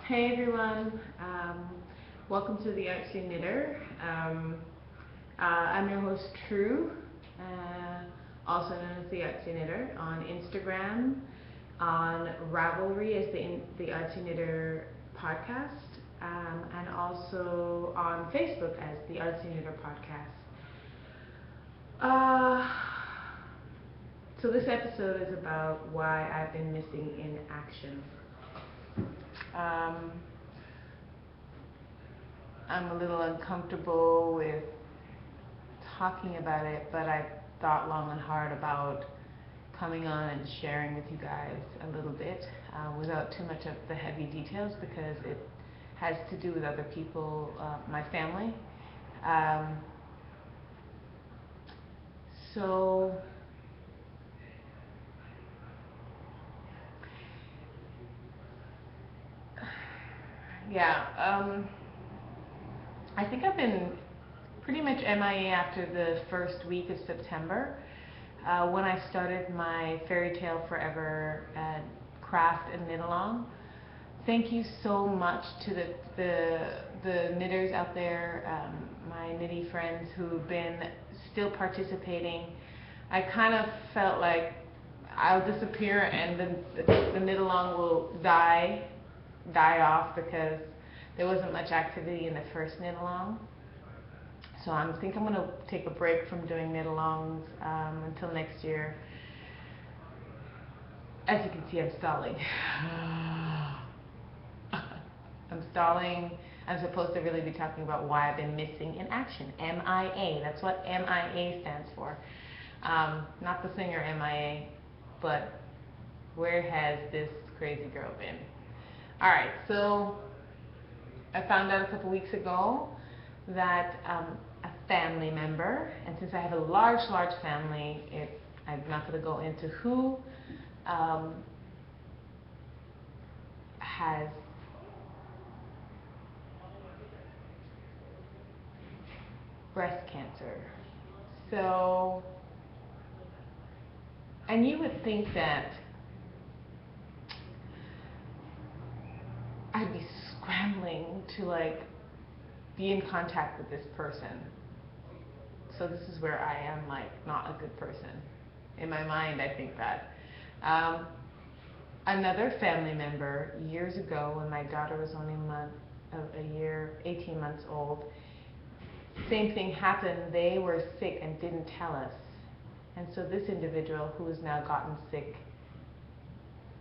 Hey everyone, welcome to the Artsy Knitter. I'm your host True, also known as the Artsy Knitter, on Instagram, on Ravelry as the Artsy Knitter podcast, and also on Facebook as the Artsy Knitter podcast. So this episode is about why I've been missing in action. I'm a little uncomfortable with talking about it, but I've thought long and hard about coming on and sharing with you guys a little bit without too much of the heavy details, because it has to do with other people, my family. I think I've been pretty much MIA after the first week of September, when I started my Fairy Tale Forever craft and knit along. Thank you so much to the knitters out there, my knitty friends who've been still participating. I kind of felt like I'll disappear and the knit along will die off because there wasn't much activity in the first knit along. So I think I'm going to take a break from doing knit alongs until next year. As you can see, I'm stalling. I'm stalling. I'm supposed to really be talking about why I've been missing in action. MIA. That's what MIA stands for. Not the singer MIA, but where has this crazy girl been? Alright, so I found out a couple weeks ago that a family member, and since I have a large family, I'm not going to go into who has breast cancer. So, and you would think that I'd be scrambling to be in contact with this person. So this is where I am not a good person. In my mind, I think that. Another family member, years ago when my daughter was only 18 months old, same thing happened. They were sick and didn't tell us. And so this individual who has now gotten sick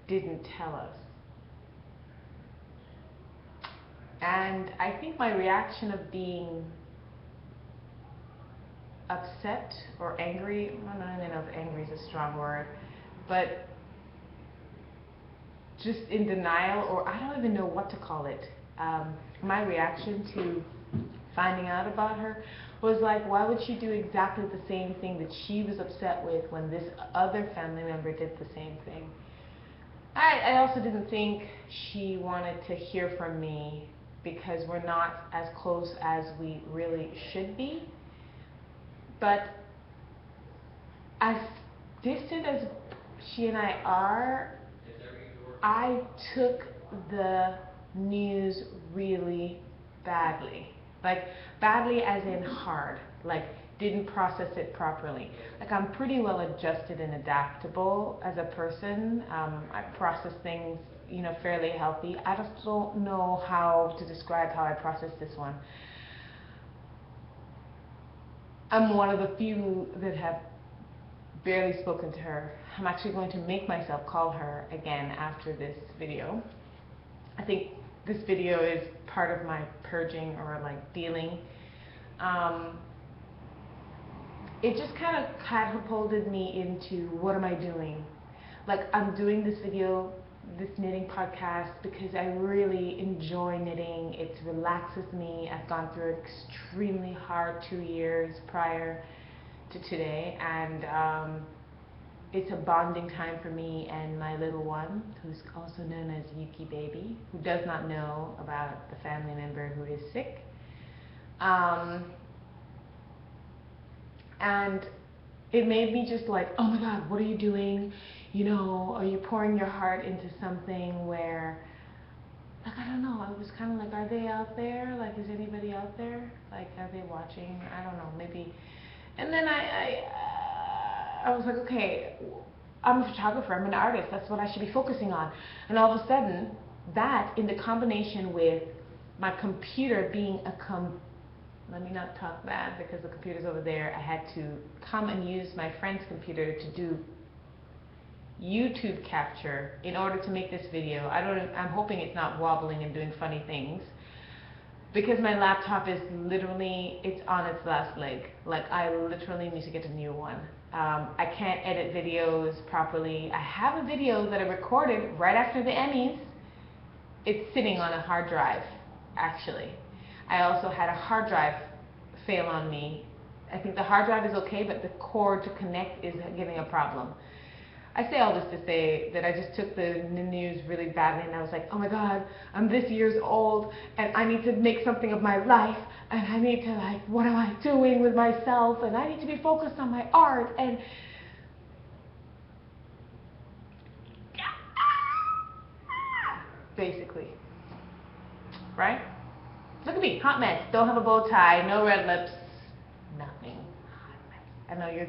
didn't tell us. And I think my reaction of being upset or angry, I don't even know if angry is a strong word, but just in denial, or I don't even know what to call it. My reaction to finding out about her was why would she do exactly the same thing that she was upset with when this other family member did the same thing? I also didn't think she wanted to hear from me because we're not as close as we really should be. But as distant as she and I are, I took the news really badly. Badly as in hard. Didn't process it properly. I'm pretty well adjusted and adaptable as a person. I process things, fairly healthy. I just don't know how to describe how I process this one. I'm one of the few that have barely spoken to her. I'm actually going to make myself call her again after this video. I think this video is part of my purging or dealing. It just kind of catapulted me into, what am I doing? I'm doing this video, this knitting podcast, because I really enjoy knitting. It relaxes me. I've gone through an extremely hard 2 years prior to today, and it's a bonding time for me and my little one, who's also known as Yuki Baby, who does not know about the family member who is sick. And it made me just oh my God, what are you doing? Are you pouring your heart into something where like, I don't know, I was kind of like, are they out there? Like, is anybody out there? Like, are they watching? I don't know, maybe. And then I was like, okay, I'm a photographer, I'm an artist, that's what I should be focusing on. And all of a sudden, that in the combination with my computer being let me not talk bad because the computer's over there. I had to come and use my friend's computer to do YouTube capture in order to make this video. I'm hoping it's not wobbling and doing funny things, because my laptop is literally, it's on its last leg. Like, I literally need to get a new one. I can't edit videos properly. I have a video that I recorded right after the Emmys. It's sitting on a hard drive, actually. I also had a hard drive fail on me. I think the hard drive is okay, but the cord to connect is giving a problem. I say all this to say that I just took the news really badly, and I was like, oh my God, I'm this years old, and I need to make something of my life, and I need to, like, what am I doing with myself, and I need to be focused on my art, and basically, right? Look at me, hot mess, don't have a bow tie, no red lips, nothing. Hot mess. I know you're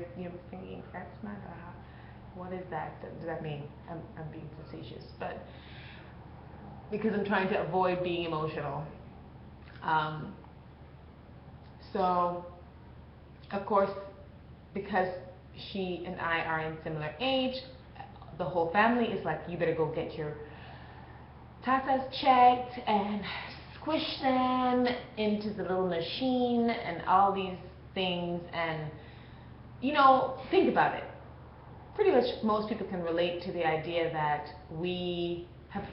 thinking, that's not a, what is that? Does that mean? I'm being facetious, but because I'm trying to avoid being emotional. So, of course, because she and I are in similar age, the whole family is like, you better go get your tatas checked and squish them into the little machine and all these things. And, you know, think about it. Pretty much most people can relate to the idea that we have,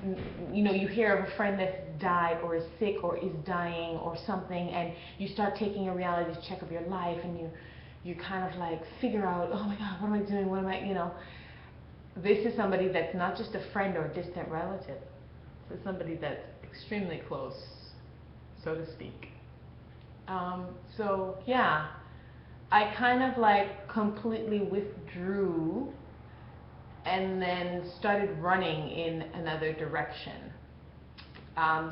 you know, you hear of a friend that's died or is sick or is dying or something, and you start taking a reality check of your life, and you kind of like figure out, oh my God, what am I doing? What am I, you know? This is somebody that's not just a friend or a distant relative. This is somebody that's extremely close, so to speak. So yeah, I kind of like completely withdrew and then started running in another direction.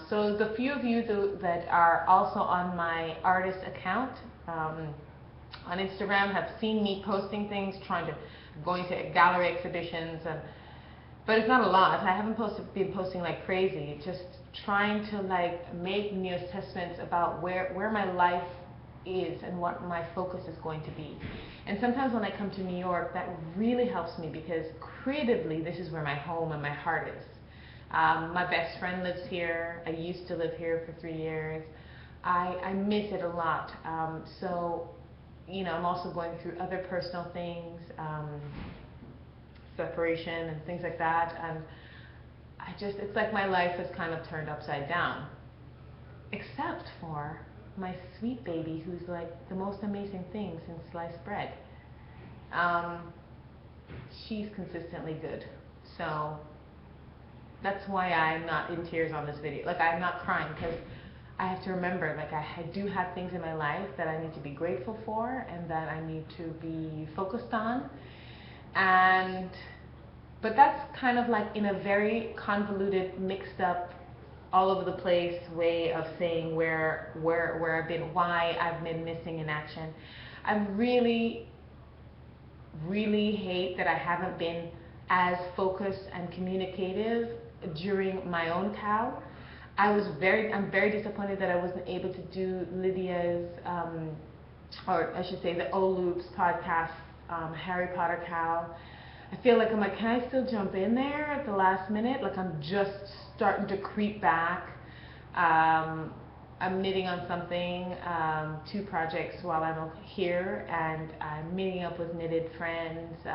So the few of you that are also on my artist account on Instagram have seen me posting things, going to gallery exhibitions, but it's not a lot. I haven't been posting like crazy, just trying to like make new assessments about where my life is and what my focus is going to be. And sometimes when I come to New York, that really helps me, because creatively this is where my home and my heart is. My best friend lives here. I used to live here for 3 years. I miss it a lot. So, you know, I'm also going through other personal things, separation and things like that. And it's like my life has kind of turned upside down, except for my sweet baby, who's like the most amazing thing since sliced bread. She's consistently good. So that's why I'm not in tears on this video. Like, I'm not crying, because I have to remember, like, I do have things in my life that I need to be grateful for and that I need to be focused on. But that's kind of like in a very convoluted, mixed up, all over the place way of saying where I've been, why I've been missing in action. I really hate that I haven't been as focused and communicative during my own cow. I'm very disappointed that I wasn't able to do Lydia's, or I should say the O-Loops podcast, Harry Potter cow. I feel like I'm like, can I still jump in there at the last minute? Like, I'm just starting to creep back. I'm knitting on something, 2 projects while I'm here, and I'm meeting up with knitted friends.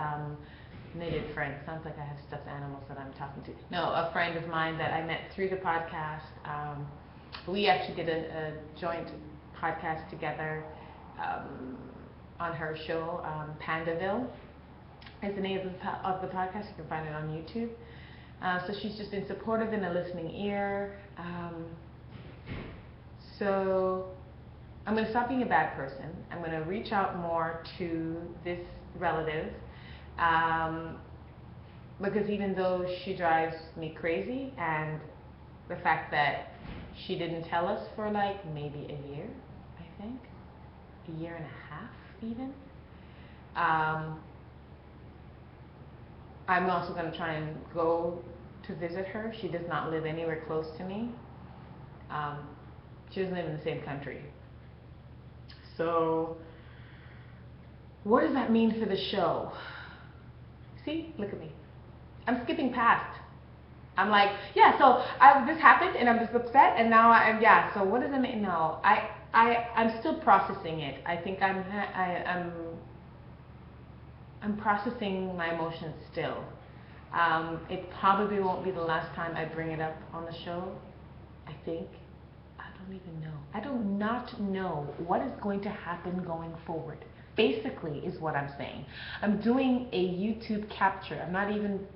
Knitted friends, sounds like I have stuffed animals that I'm talking to. No, a friend of mine that I met through the podcast. We actually did a joint podcast together on her show, Pandaville is the name of the podcast. You can find it on YouTube. So she's just been supportive and a listening ear. So I'm going to stop being a bad person. I'm going to reach out more to this relative, because even though she drives me crazy and The fact that she didn't tell us for like maybe a year, I think. A year and a half even. I'm also going to try and go to visit her. She does not live anywhere close to me. She doesn't live in the same country. So, what does that mean for the show? See, look at me. I'm skipping past. I'm like, yeah, so this happened and I'm just upset and now yeah, so what does it mean? No, I'm still processing it. I think I'm processing my emotions still. It probably won't be the last time I bring it up on the show, I think. I don't even know. I do not know what is going to happen going forward. Basically is what I'm saying. I'm doing a YouTube capture. I'm not even,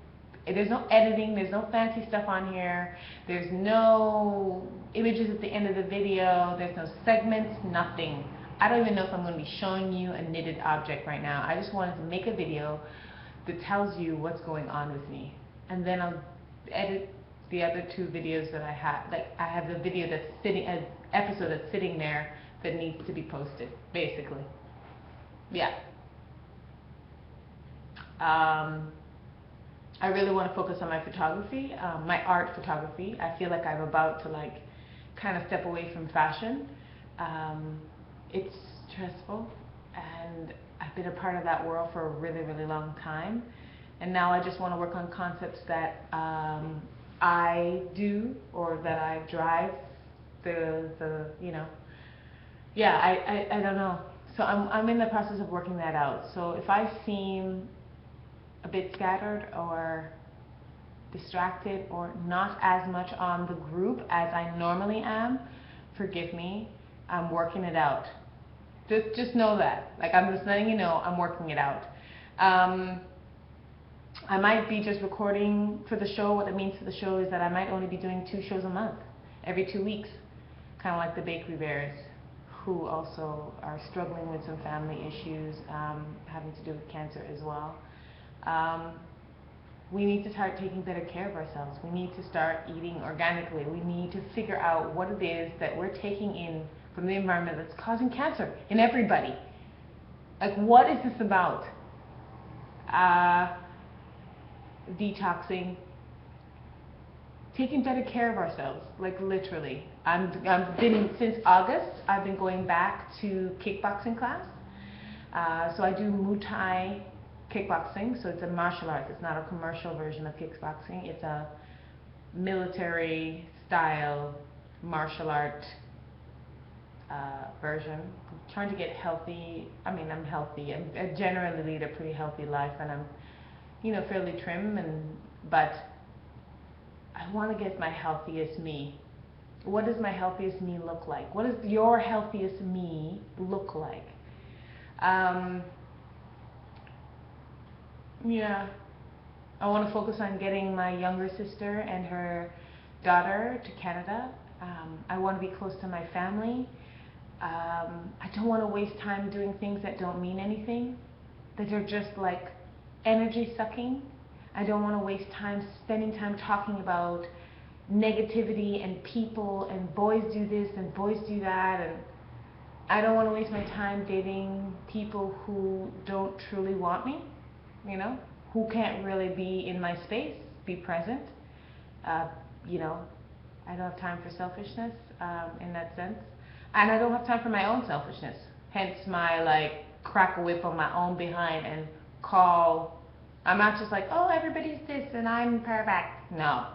there's no editing, there's no fancy stuff on here, there's no images at the end of the video, there's no segments, nothing. I don't even know if I'm going to be showing you a knitted object right now. I just wanted to make a video that tells you what's going on with me. And then I'll edit the other two videos that I have. Like, I have the video that's sitting, an episode that's sitting there that needs to be posted, basically. Yeah. I really want to focus on my photography, my art photography. I feel like I'm about to like kind of step away from fashion. It's stressful and I've been a part of that world for a really, really long time. And now I just want to work on concepts that I do or that I drive you know. Yeah, I don't know. So I'm in the process of working that out. So if I seem a bit scattered or distracted or not as much on the group as I normally am, forgive me. I'm working it out. Just know that. Like, I'm just letting you know I'm working it out. I might be just recording for the show. What it means for the show is that I might only be doing 2 shows a month, every 2 weeks, kind of like the Bakery Bears, who also are struggling with some family issues, having to do with cancer as well. We need to start taking better care of ourselves. We need to start eating organically. We need to figure out what it is that we're taking in from the environment that's causing cancer in everybody. Like, what is this about? Detoxing, taking better care of ourselves, like literally. I've been, since August, I've been going back to kickboxing class. So I do Muay Thai kickboxing, so it's a martial arts. It's not a commercial version of kickboxing. It's a military style martial art version. I'm trying to get healthy. I mean, I'm healthy. I generally lead a pretty healthy life, and I'm, you know, fairly trim, but I want to get my healthiest me. What does my healthiest me look like? What does your healthiest me look like? Yeah, I want to focus on getting my younger sister and her daughter to Canada. I want to be close to my family. I don't want to waste time doing things that don't mean anything, that are just like energy sucking. I don't want to waste time spending time talking about negativity and people and boys do this and boys do that, and I don't want to waste my time dating people who don't truly want me, you know, who can't really be in my space, be present. You know, I don't have time for selfishness in that sense, and I don't have time for my own selfishness. Hence my like crack a whip on my own behind and call. I'm not just like, oh, everybody's this and I'm perfect. No,